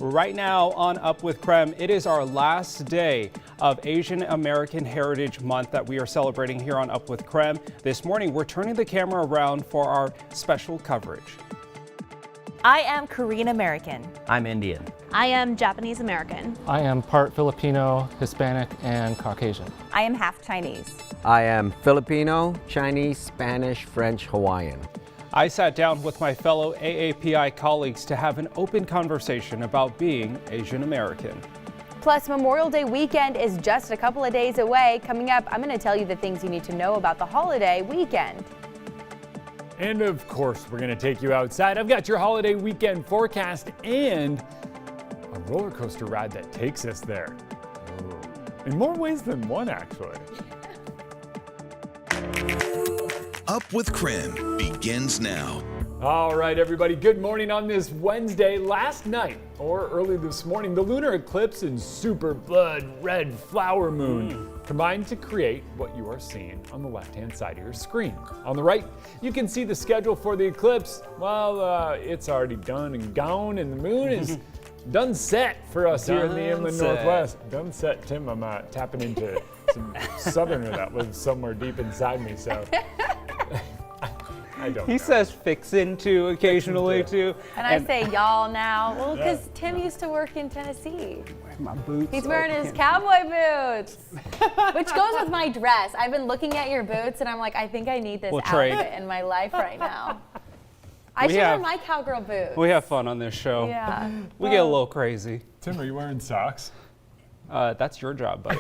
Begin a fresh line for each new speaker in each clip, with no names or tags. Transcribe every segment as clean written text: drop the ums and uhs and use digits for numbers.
Right now on Up with KREM, it is our last day of Asian American Heritage Month that we are celebrating here on Up with KREM. This morning, we're turning the camera around for our special coverage.
I am Korean American.
I'm Indian.
I am Japanese American.
I am part Filipino, Hispanic, and Caucasian.
I am half Chinese.
I am Filipino, Chinese, Spanish, French, Hawaiian.
I sat down with my fellow AAPI colleagues to have an open conversation about being Asian American.
Plus, Memorial Day weekend is just a couple of days away. Coming up, I'm going to tell you the things you need to know about the holiday weekend.
And of course, we're going to take you outside. I've got your holiday weekend forecast and a roller coaster ride that takes us there. In more ways than one, actually.
Up with KREM begins now.
All right, everybody, good morning on this Wednesday. Last night, or early this morning, the lunar eclipse and super blood red flower moon combined to create what you are seeing on the left-hand side of your screen. On the right, you can see the schedule for the eclipse. Well, it's already done and gone, and the moon is done set for us here in the inland Northwest. Done set, Tim. I'm tapping into some southerner that lives somewhere deep inside me, so I don't know.
He says fixin' to occasionally too.
And I say y'all now. Well, because Tim used to work in Tennessee.
My boots.
He's wearing his cowboy boots, which goes with my dress. I've been looking at your boots and I'm like, I think I need this outfit in my life right now. I should wear my cowgirl boots.
We have fun on this show.
Yeah.
We get a little crazy.
Tim, are you wearing socks?
That's your job, buddy.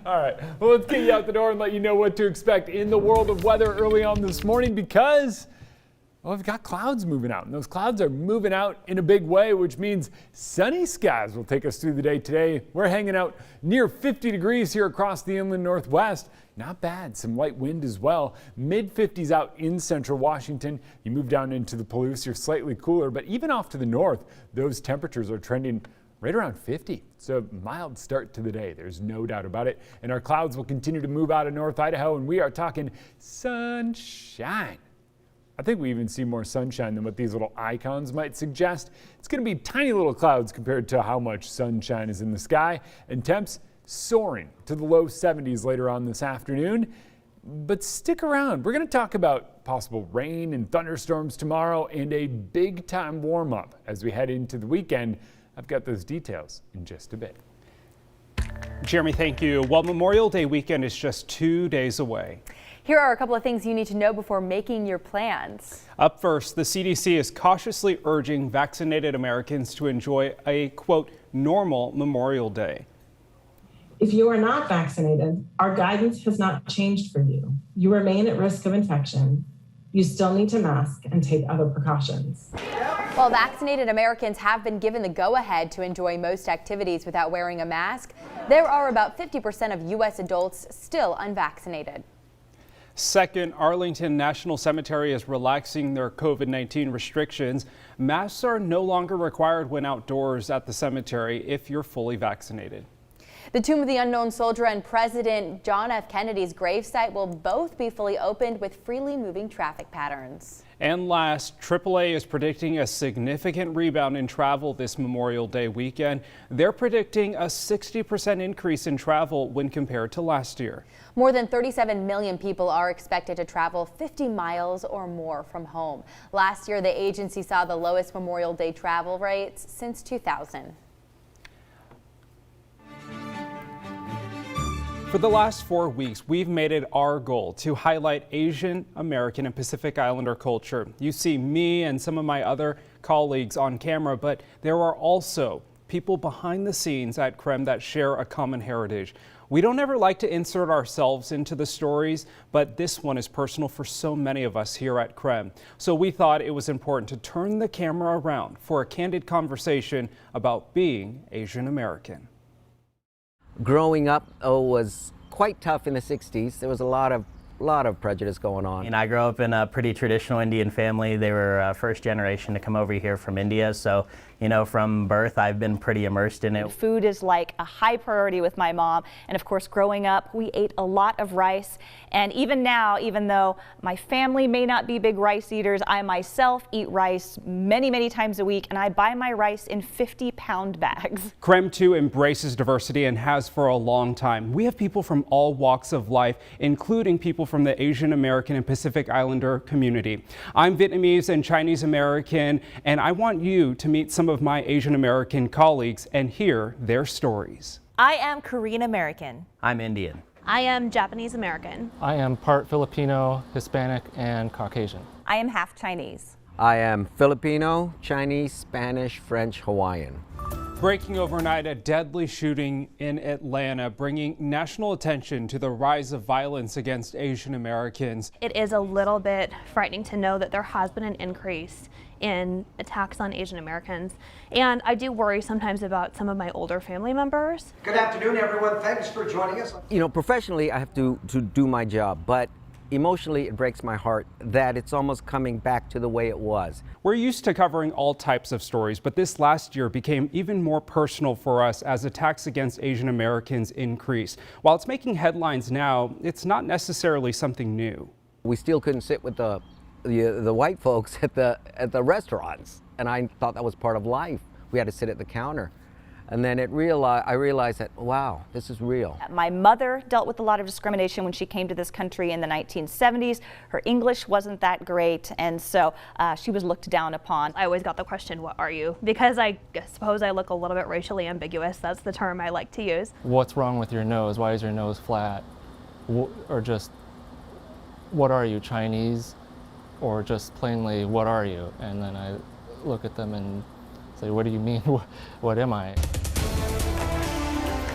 All right, well, let's get you out the door and let you know what to expect in the world of weather early on this morning because, well, we've got clouds moving out, and those clouds are moving out in a big way, which means sunny skies will take us through the day today. We're hanging out near 50 degrees here across the inland Northwest. Not bad, some light wind as well. Mid-50s out in central Washington. You move down into the Palouse, you're slightly cooler, but even off to the north, those temperatures are trending right around 50. So a mild start to the day. There's no doubt about it. And our clouds will continue to move out of North Idaho, and we are talking sunshine. I think we even see more sunshine than what these little icons might suggest. It's going to be tiny little clouds compared to how much sunshine is in the sky, and temps soaring to the low 70s later on this afternoon. But stick around. We're going to talk about possible rain and thunderstorms tomorrow and a big time warm up as we head into the weekend. I've got those details in just a bit.
Jeremy, thank you. Well, Memorial Day weekend is just 2 days away.
Here are a couple of things you need to know before making your plans.
Up first, the CDC is cautiously urging vaccinated Americans to enjoy a, quote, normal Memorial Day.
If you are not vaccinated, our guidance has not changed for you. You remain at risk of infection. You still need to mask and take other precautions.
While vaccinated Americans have been given the go-ahead to enjoy most activities without wearing a mask, there are about 50% of U.S. adults still unvaccinated.
Second, Arlington National Cemetery is relaxing their COVID-19 restrictions. Masks are no longer required when outdoors at the cemetery if you're fully vaccinated.
The Tomb of the Unknown Soldier and President John F. Kennedy's gravesite will both be fully opened with freely moving traffic patterns.
And last, AAA is predicting a significant rebound in travel this Memorial Day weekend. They're predicting a 60% increase in travel when compared to last year.
More than 37 million people are expected to travel 50 miles or more from home. Last year, the agency saw the lowest Memorial Day travel rates since 2000.
For the last 4 weeks, we've made it our goal to highlight Asian American and Pacific Islander culture. You see me and some of my other colleagues on camera, but there are also people behind the scenes at KREM that share a common heritage. We don't ever like to insert ourselves into the stories, but this one is personal for so many of us here at KREM. So we thought it was important to turn the camera around for a candid conversation about being Asian American.
Growing up was quite tough in the 60s. There was a lot of lot of prejudice going on.
And I grew up in a pretty traditional Indian family. They were first generation to come over here from India. So, you know, from birth, I've been pretty immersed in it.
Food is like a high priority with my mom. And of course, growing up, we ate a lot of rice. And even now, even though my family may not be big rice eaters, I myself eat rice many, many times a week. And I buy my rice in 50-pound bags.
KREM too embraces diversity and has for a long time. We have people from all walks of life, including people from the Asian American and Pacific Islander community. I'm Vietnamese and Chinese American, and I want you to meet some of my Asian American colleagues and hear their stories.
I am Korean American.
I'm Indian.
I am Japanese American.
I am part Filipino, Hispanic, and Caucasian.
I am half Chinese.
I am Filipino, Chinese, Spanish, French, Hawaiian.
Breaking overnight, a deadly shooting in Atlanta, bringing national attention to the rise of violence against Asian Americans.
It is a little bit frightening to know that there has been an increase in attacks on Asian Americans. And I do worry sometimes about some of my older family members.
Good afternoon, everyone. Thanks for joining us.
You know, professionally, I have to do my job, but emotionally, it breaks my heart that it's almost coming back to the way it was.
We're used to covering all types of stories, but this last year became even more personal for us as attacks against Asian Americans increased. While it's making headlines now, it's not necessarily something new.
We still couldn't sit with the white folks at the restaurants, and I thought that was part of life. We had to sit at the counter. And then I realized that, wow, this is real.
My mother dealt with a lot of discrimination when she came to this country in the 1970s. Her English wasn't that great, and so she was looked down upon.
I always got the question, what are you? Because I suppose I look a little bit racially ambiguous. That's the term I like to use.
What's wrong with your nose? Why is your nose flat? Or just, what are you, Chinese? Or just plainly, what are you? And then I look at them and say, what do you mean? What am I?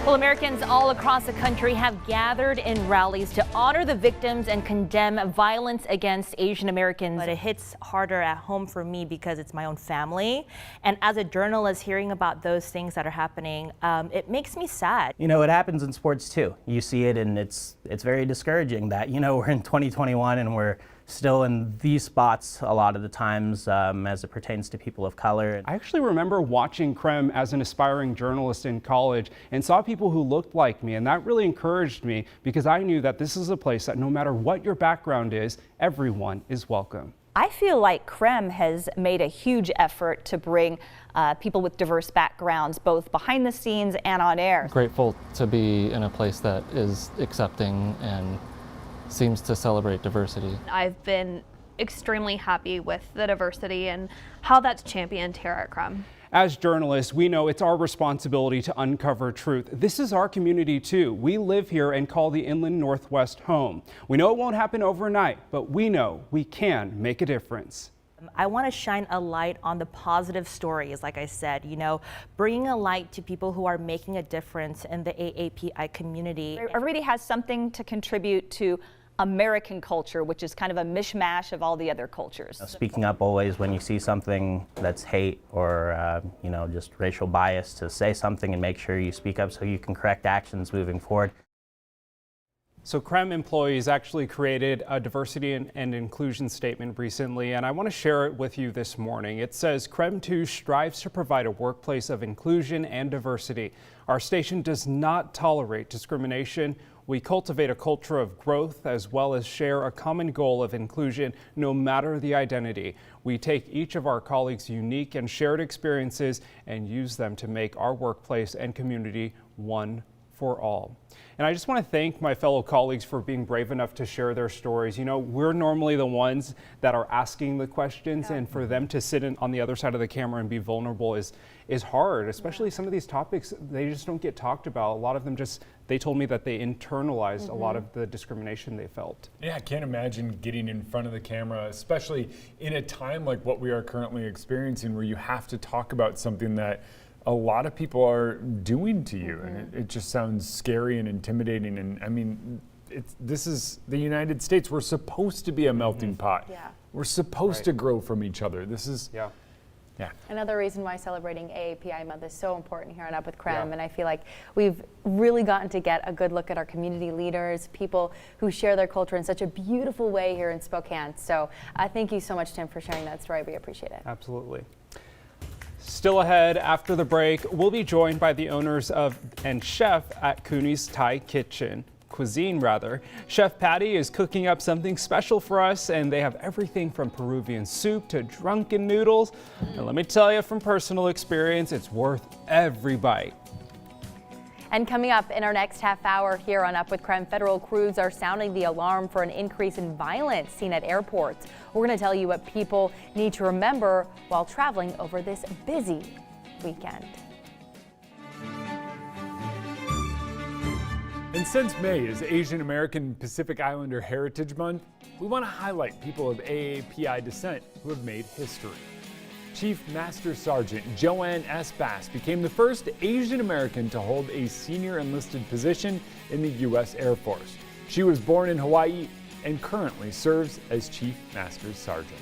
Well, Americans all across the country have gathered in rallies to honor the victims and condemn violence against Asian Americans. But it hits harder at home for me because it's my own family. And as a journalist, hearing about those things that are happening, it makes me sad.
You know, it happens in sports too. You see it, and it's very discouraging that, you know, we're in 2021 and we're still in these spots a lot of the times as it pertains to people of color.
I actually remember watching KREM as an aspiring journalist in college and saw people who looked like me, and that really encouraged me because I knew that this is a place that no matter what your background is, everyone is welcome.
I feel like KREM has made a huge effort to bring people with diverse backgrounds, both behind the scenes and on air.
Grateful to be in a place that is accepting and seems to celebrate diversity.
I've been extremely happy with the diversity and how that's championed here at KREM.
As journalists, we know it's our responsibility to uncover truth. This is our community too. We live here and call the Inland Northwest home. We know it won't happen overnight, but we know we can make a difference.
I want to shine a light on the positive stories, like I said, you know, bringing a light to people who are making a difference in the AAPI community.
Everybody has something to contribute to American culture, which is kind of a mishmash of all the other cultures.
Speaking up always when you see something that's hate or, you know, just racial bias, to say something and make sure you speak up so you can correct actions moving forward.
So KREM employees actually created a diversity and inclusion statement recently, and I want to share it with you this morning. It says, KREM 2 strives to provide a workplace of inclusion and diversity. Our station does not tolerate discrimination. We cultivate a culture of growth as well as share a common goal of inclusion no matter the identity. We take each of our colleagues' unique and shared experiences and use them to make our workplace and community one for all. And I just want to thank my fellow colleagues for being brave enough to share their stories. You know, we're normally the ones that are asking the questions, and for them to sit on the other side of the camera and be vulnerable is hard, especially some of these topics, they just don't get talked about. A lot of them they told me that they internalized a lot of the discrimination they felt.
Yeah, I can't imagine getting in front of the camera, especially in a time like what we are currently experiencing, where you have to talk about something that a lot of people are doing to you, and it just sounds scary and intimidating. And I mean, this is the United States. We're supposed to be a melting pot.
Yeah.
We're supposed to grow from each other. This is Yeah.
Another reason why celebrating AAPI Month is so important here on Up with KREM, and I feel like we've really gotten to get a good look at our community leaders, people who share their culture in such a beautiful way here in Spokane. So thank you so much, Tim, for sharing that story. We appreciate it.
Absolutely. Still ahead after the break, we'll be joined by the owners of and chef at Cooney's Thai Cuisine. Chef Patty is cooking up something special for us, and they have everything from Peruvian soup to drunken noodles. And let me tell you from personal experience, it's worth every bite.
And coming up in our next half hour here on Up with KREM, federal crews are sounding the alarm for an increase in violence seen at airports. We're going to tell you what people need to remember while traveling over this busy weekend.
And since May is Asian American Pacific Islander Heritage Month, we want to highlight people of AAPI descent who have made history. Chief Master Sergeant Joanne S. Bass became the first Asian American to hold a senior enlisted position in the U.S. Air Force. She was born in Hawaii and currently serves as Chief Master Sergeant.